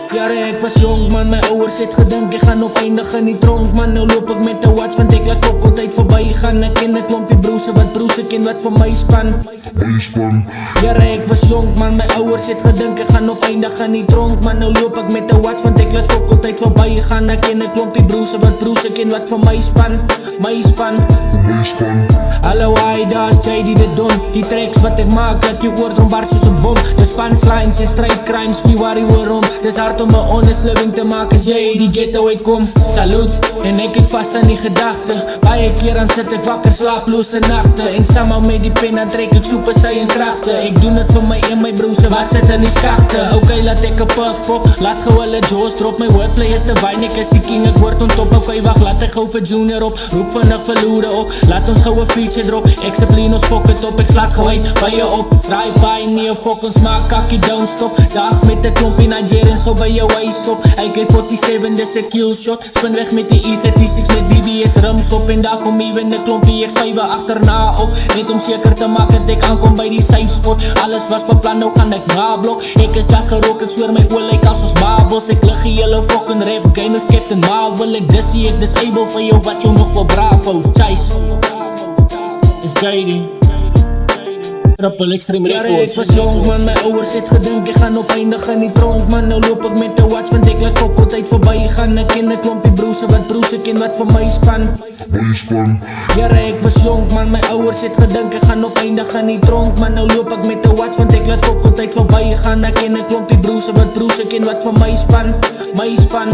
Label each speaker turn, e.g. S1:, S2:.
S1: Jare ek was jong man, my ouers het gedink ek gaan opeindig in die tronk man. Nou loop ek met 'n watch want ek laat fok altyd verby gaan. Ek ken 'n klompie broerse wat broerse ken wat vir my span. Jare ek was jong man, my ouers het gedink ek gaan opeindig in die tronk man. Nou loop ek met 'n watch want ek laat fok altyd verby gaan. Ek ken 'n klompie broerse wat broerse ken wat vir my span. My span. Hallo hy, daar is JD de Don. Die tracks wat ek maak, dat jy oordrom bar soos 'n bom. Dis punchlines en straight crimes, wie worry waarom. Dis hard om 'n honest living te maak as jy die ghetto uitkom. Salute, en ek vas aan die gedagte. Baie keer dan sit ek wakker slaaplose nagte. En somehow met die pen dan trek ek super sy en kragte. Ek doen dit vir my en my broerse wat sit in die skagte. Okay, laat ek 'n perk pop, laat gou hulle jaws drop. My wordplay is te wyn, ek is die king, ek word on top. Okay, wag, laat ek gou vir Junior op. Roep vinnig verloore op, laat ons gou 'n feature drop. Ek discipline ons fok het op, ek slaat gou uit by jou op. Draai by nie 'n fok, ons maak kakkie, don't stop. Dag met 'n klompie Nigerians gou by jou huis op. AK-47, dis 'n kill shot. Spin weg met die E36 met BBS rims op. En daar kom even 'n klompie, ek swywe agterna op. Net om seker te maak dat ek aankom by die safe spot. Alles was beplan, nou gaan ek na blok. Ek is just gerook, ek sweer my oor lyk as ons marbles. Ek lig die hele fucking rap game as Captain Marvel. Ek dissie, ek disable vir jou wat jou nog wil bravo. Chase is JD Triple Extreme Records. Jare ek was jong man, my ouers het gedink ek gaan opeindig in die tronk man. Nou loop ek met 'n watch want ek laat fok altyd verby gaan. Ek ken 'n klompie broerse wat broerse ken wat vir my span. Jare ek was jong man, my ouers het gedink ek gaan opeindig in die tronk man. Nou loop ek met 'n watch want ek laat fok altyd verby gaan. Ek ken 'n klompie broerse wat broerse ken wat vir my span. My span.